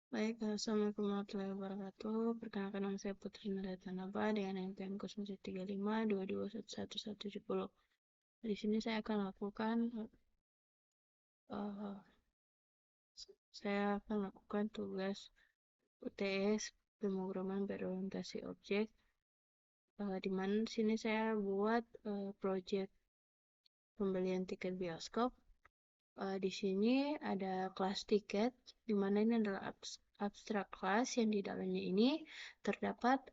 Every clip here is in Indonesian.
Baik, Assalamualaikum warahmatullahi wabarakatuh. Perkenalkan, nama saya Putri Nurhatanaba dengan NPM 0135221170. Di sini saya akan eh, lakukan tugas UTS pemrograman berorientasi objek. Di mana di sini saya buat project pembelian tiket bioskop. Di sini ada kelas tiket, di mana ini adalah abstrak kelas yang di dalamnya ini terdapat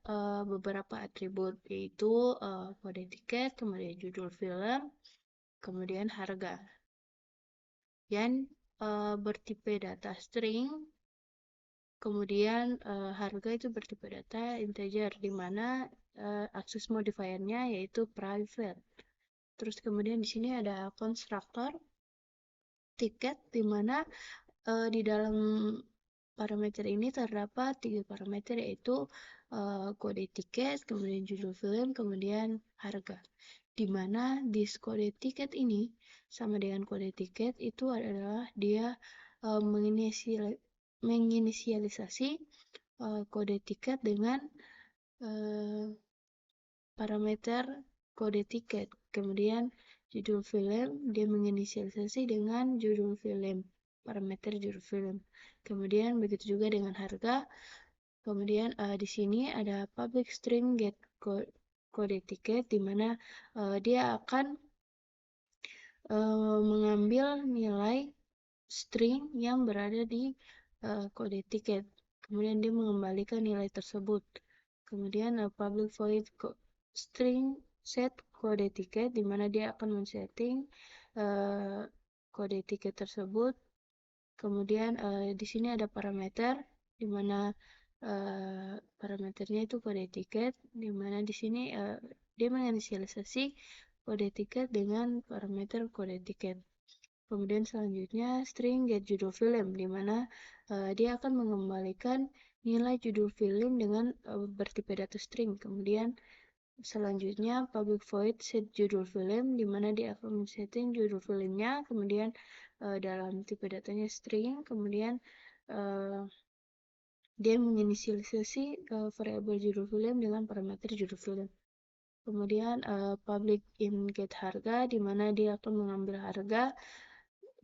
beberapa atribut, yaitu kode tiket, kemudian judul film, kemudian harga. Yang bertipe data string, kemudian harga itu bertipe data integer, di mana akses modifiernya yaitu private. Terus kemudian di sini ada konstruktor tiket, di mana di dalam parameter ini terdapat 3 parameter, yaitu kode tiket, kemudian judul film, kemudian harga. Di mana kode tiket ini sama dengan kode tiket itu adalah dia menginisialisasi kode tiket dengan parameter kode tiket. Kemudian judul film dia menginisialisasi dengan judul film, parameter judul film. Kemudian begitu juga dengan harga. Kemudian di sini ada public string get kode tiket, di mana dia akan mengambil nilai string yang berada di kode tiket. Kemudian dia mengembalikan nilai tersebut. Kemudian public void string set kode tiket, di mana dia akan men-setting kode tiket tersebut. Kemudian di sini ada parameter, di mana parameternya itu kode tiket, di mana di sini dia menginisialisasi kode tiket dengan parameter kode tiket. Kemudian selanjutnya string get judul film, di mana dia akan mengembalikan nilai judul film dengan bertipe data string. Kemudian selanjutnya public void set judul film, di mana dia akan men-setting judul filmnya, kemudian dalam tipe datanya string, kemudian dia menginisialisasi variabel judul film dengan parameter judul film. Kemudian public in get harga, di mana dia akan mengambil harga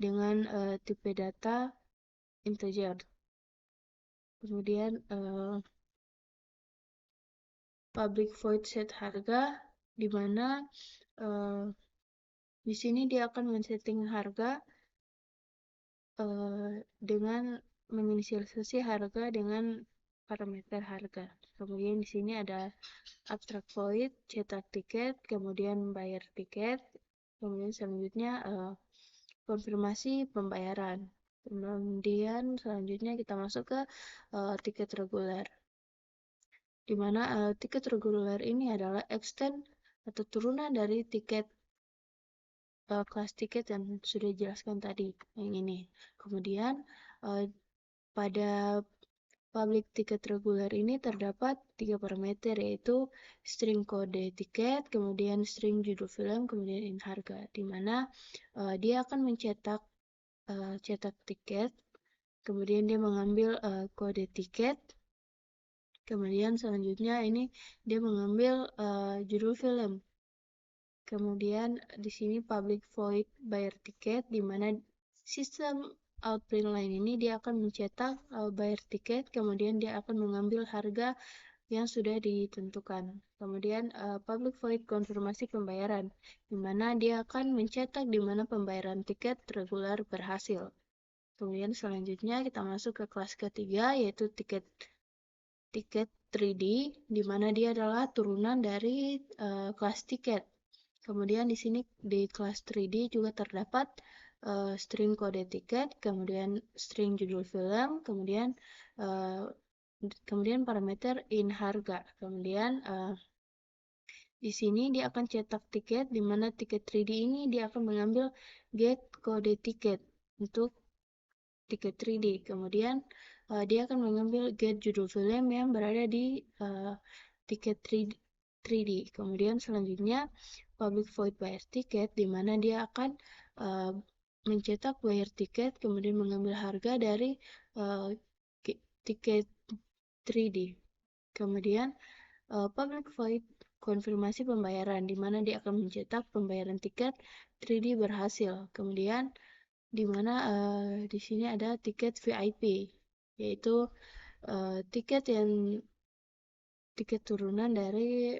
dengan tipe data integer. Kemudian public void set harga, di mana di sini dia akan men-setting harga dengan menginisialisasi harga dengan parameter harga. Kemudian di sini ada abstract void cetak tiket, kemudian bayar tiket, kemudian selanjutnya konfirmasi pembayaran. Kemudian selanjutnya kita masuk ke tiket reguler, di mana tiket reguler ini adalah extend atau turunan dari tiket kelas tiket yang sudah dijelaskan tadi, yang ini. Kemudian pada public tiket reguler ini terdapat 3 parameter, yaitu string kode tiket, kemudian string judul film, kemudian in harga, di mana dia akan mencetak cetak tiket, kemudian dia mengambil kode tiket, kemudian selanjutnya ini dia mengambil judul film. Kemudian di sini public void bayar tiket, di mana sistem outprint line ini dia akan mencetak bayar tiket, kemudian dia akan mengambil harga yang sudah ditentukan. Kemudian public void konfirmasi pembayaran, di mana dia akan mencetak di mana pembayaran tiket reguler berhasil. Kemudian selanjutnya kita masuk ke kelas ketiga, yaitu tiket 3D, di mana dia adalah turunan dari kelas tiket. Kemudian di sini di kelas 3D juga terdapat string kode tiket, kemudian string judul film, kemudian parameter in harga. Kemudian di sini dia akan cetak tiket, di mana tiket 3D ini dia akan mengambil get kode tiket untuk tiket 3D. Kemudian dia akan mengambil get judul film yang berada di tiket 3D. Kemudian selanjutnya public void bayar tiket, di mana dia akan mencetak bayar tiket, kemudian mengambil harga dari tiket 3D. Kemudian public void konfirmasi pembayaran, di mana dia akan mencetak pembayaran tiket 3D berhasil. Kemudian di mana di sini ada tiket VIP, yaitu tiket turunan dari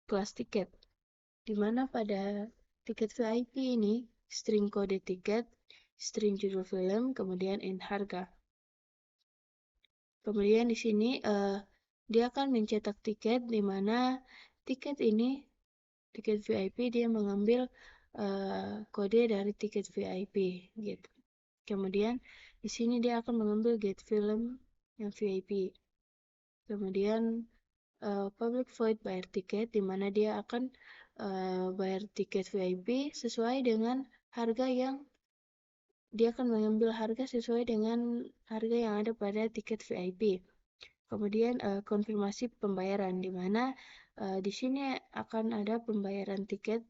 kelas tiket, di mana pada tiket VIP ini string kode tiket, string judul film, kemudian harga. Kemudian di sini dia akan mencetak tiket, di mana tiket ini, tiket VIP, dia mengambil kode dari tiket VIP gitu. Kemudian di sini dia akan mengambil get film yang VIP. Kemudian public void bayar tiket, di mana dia akan bayar tiket VIP sesuai dengan harga yang dia akan mengambil harga sesuai dengan harga yang ada pada tiket VIP. Kemudian konfirmasi pembayaran, di mana di sini akan ada pembayaran tiket.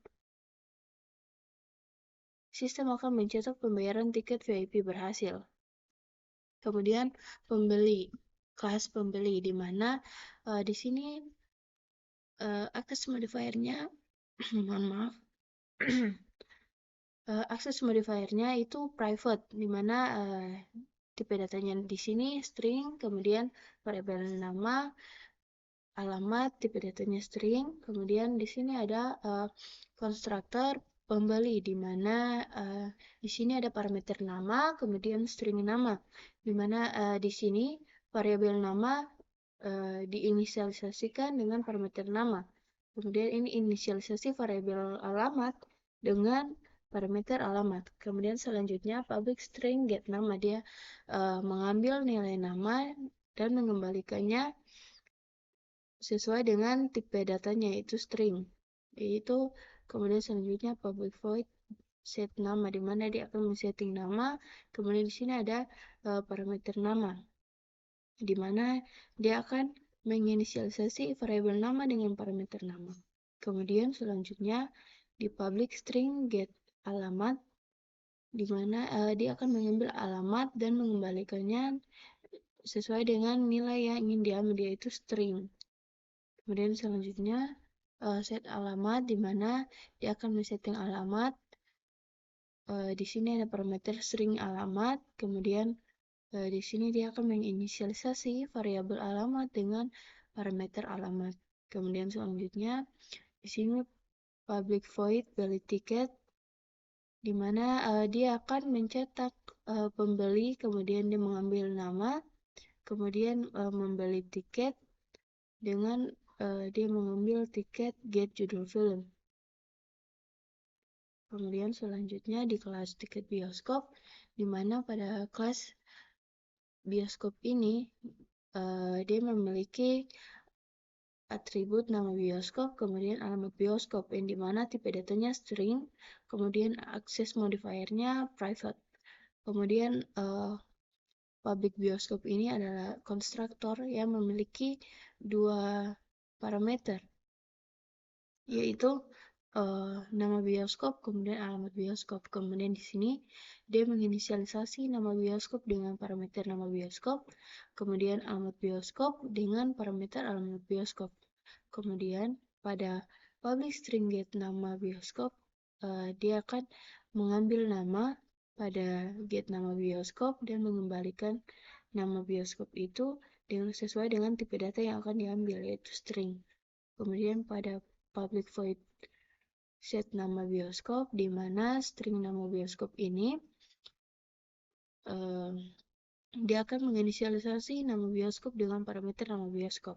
Sistem akan mencetak pembayaran tiket VIP berhasil. Kemudian pembeli, kelas pembeli, di mana di sini akses modifiernya, mohon maaf, akses modifiernya itu private, di mana tipe datanya di sini string, kemudian variabel nama, alamat, tipe datanya string, kemudian di sini ada konstruktor pembeli, di mana di sini ada parameter nama, kemudian string nama, di mana di sini variabel nama diinisialisasikan dengan parameter nama. Kemudian ini inisialisasi variabel alamat dengan parameter alamat. Kemudian selanjutnya public string get nama, dia mengambil nilai nama dan mengembalikannya sesuai dengan tipe datanya, yaitu string. Yaitu kemudian selanjutnya public void set nama, di mana dia akan men-setting nama. Kemudian di sini ada parameter nama, di mana dia akan menginisialisasi variabel nama dengan parameter nama. Kemudian selanjutnya di public string get alamat, di mana dia akan mengambil alamat dan mengembalikannya sesuai dengan nilai yang ingin diambil, yaitu string. Kemudian selanjutnya set alamat, di mana dia akan men-setting alamat. Di sini ada parameter string alamat. Kemudian di sini dia akan menginisialisasi variabel alamat dengan parameter alamat. Kemudian selanjutnya di sini public void beli tiket, di mana dia akan mencetak pembeli, kemudian dia mengambil nama, kemudian membeli tiket dengan dia mengambil tiket get judul film. Kemudian selanjutnya di kelas tiket bioskop, di mana pada kelas bioskop ini dia memiliki atribut nama bioskop, kemudian alamat bioskop, yang dimana tipe datanya string, kemudian akses modifiernya private. Kemudian public bioskop ini adalah konstruktor yang memiliki dua parameter, yaitu nama bioskop, kemudian alamat bioskop. Kemudian di sini dia menginisialisasi nama bioskop dengan parameter nama bioskop, kemudian alamat bioskop dengan parameter alamat bioskop. Kemudian pada public string get nama bioskop, dia akan mengambil nama pada get nama bioskop dan mengembalikan nama bioskop itu sesuai dengan tipe data yang akan diambil, yaitu string. Kemudian pada public void set nama bioskop, di mana string nama bioskop ini dia akan menginisialisasi nama bioskop dengan parameter nama bioskop.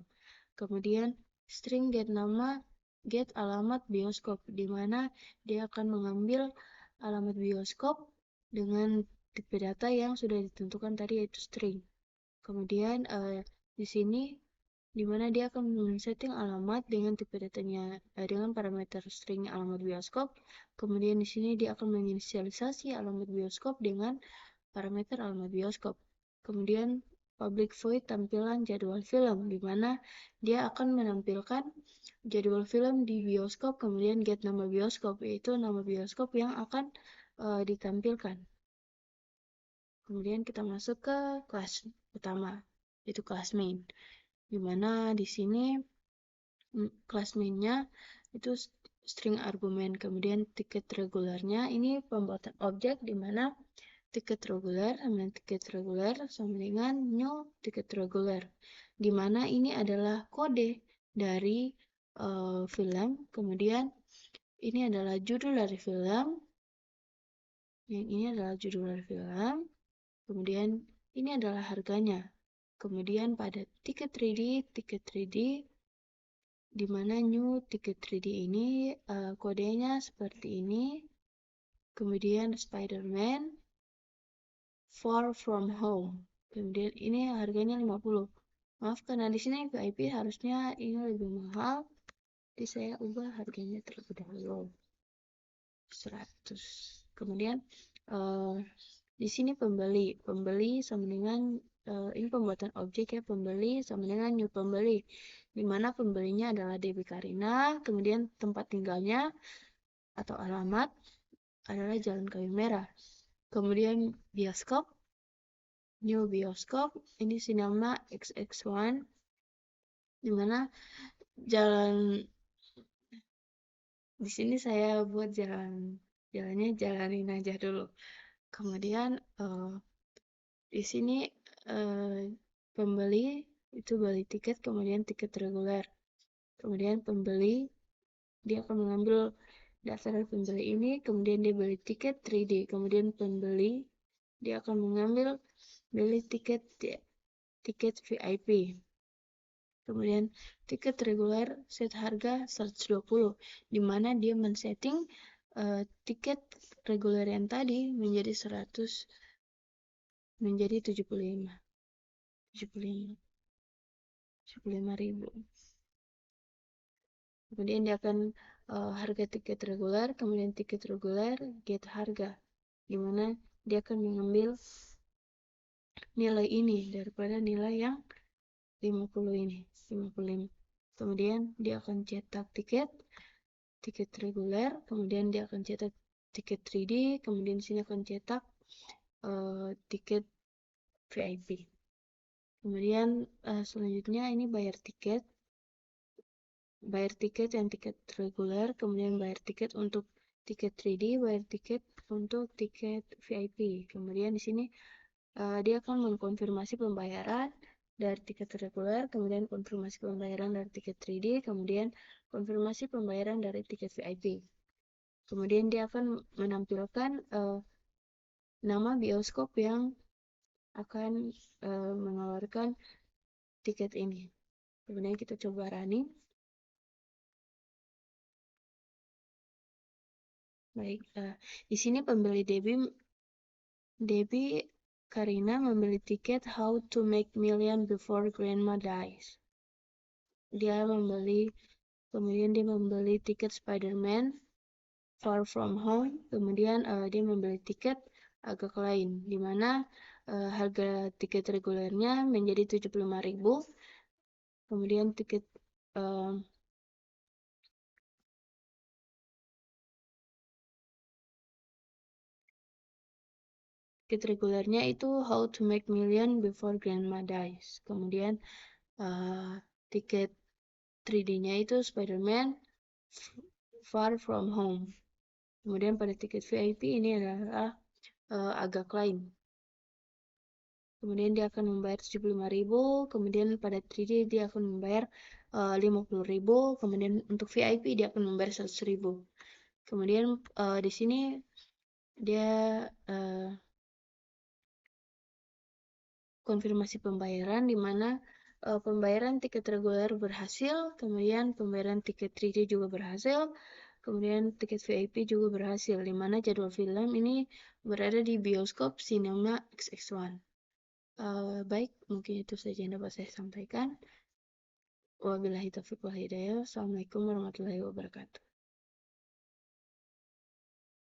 Kemudian string get alamat bioskop, di mana dia akan mengambil alamat bioskop dengan tipe data yang sudah ditentukan tadi, yaitu string. Kemudian di sini di mana dia akan men-setting alamat dengan tipe datanya dengan parameter string alamat bioskop. Kemudian di sini dia akan menginisialisasi alamat bioskop dengan parameter alamat bioskop. Kemudian public void tampilan jadwal film, di mana dia akan menampilkan jadwal film di bioskop, kemudian get nama bioskop, yaitu nama bioskop yang akan ditampilkan. Kemudian kita masuk ke kelas utama, yaitu kelas main. Dimana di sini kelas mainnya itu string argumen, kemudian tiket regulernya ini pembuatan objek di mana tiket reguler sama dengan new tiket reguler, di mana ini adalah kode dari film, kemudian ini adalah judul dari film, yang ini adalah judul dari film, kemudian ini adalah harganya. Kemudian pada tiket 3D di mana new tiket 3D ini kodenya seperti ini. Kemudian Spider-Man Far From Home. Kemudian ini harganya 50. Maaf karena di sini VIP harusnya ini lebih mahal. Jadi saya ubah harganya terlebih dahulu 100. Kemudian di sini pembeli sama dengan ini pembuatan objek ya, pembeli sama dengan new pembeli, di mana pembelinya adalah Debbie Karina, kemudian tempat tinggalnya atau alamat adalah Jalan Kayu Merah. Kemudian bioskop, new bioskop, ini Cinema XX1, di mana di sini saya buat jalannya jalanin aja dulu. Kemudian di sini pembeli itu beli tiket, kemudian tiket reguler. Kemudian pembeli dia akan mengambil daftar pembeli ini, kemudian dia beli tiket 3D. Kemudian pembeli dia akan beli tiket VIP. Kemudian tiket reguler set harga 120, di mana dia men-setting tiket reguler yang tadi menjadi 75 ribu. Kemudian dia akan harga tiket reguler, kemudian tiket reguler get harga, di mana dia akan mengambil nilai ini daripada nilai yang 50 ini, 55. Kemudian dia akan cetak tiket reguler, kemudian dia akan cetak tiket 3D, kemudian di sini akan cetak tiket VIP. Kemudian selanjutnya ini bayar tiket yang tiket reguler, kemudian bayar tiket untuk tiket 3D, bayar tiket untuk tiket VIP. Kemudian di sini dia akan mengkonfirmasi pembayaran dari tiket reguler, kemudian konfirmasi pembayaran dari tiket 3D, kemudian konfirmasi pembayaran dari tiket VIP. Kemudian dia akan menampilkan nama bioskop yang akan mengeluarkan tiket ini. Kemudian kita coba running. Baik, di sini pembeli Debbie Karina membeli tiket How to Make Million Before Grandma Dies. Kemudian dia membeli tiket Spider-Man Far From Home. Kemudian dia membeli tiket agak lain, di mana harga tiket regulernya menjadi 75.000. Kemudian tiket regulernya itu How to Make Million Before Grandma Dies. Kemudian tiket 3D-nya itu Spider-Man Far From Home. Kemudian pada tiket VIP ini adalah agak lain. Kemudian dia akan membayar 75.000, kemudian pada 3D dia akan membayar 50.000, kemudian untuk VIP dia akan membayar 100.000. Kemudian di sini dia konfirmasi pembayaran, di mana pembayaran tiket reguler berhasil, kemudian pembayaran tiket 3D juga berhasil, kemudian tiket VIP juga berhasil, di mana jadwal film ini berada di bioskop Cinema XX1. Baik, mungkin itu saja yang dapat saya sampaikan. Wabillahi taufiq wal hidayah. Assalamualaikum warahmatullahi wabarakatuh.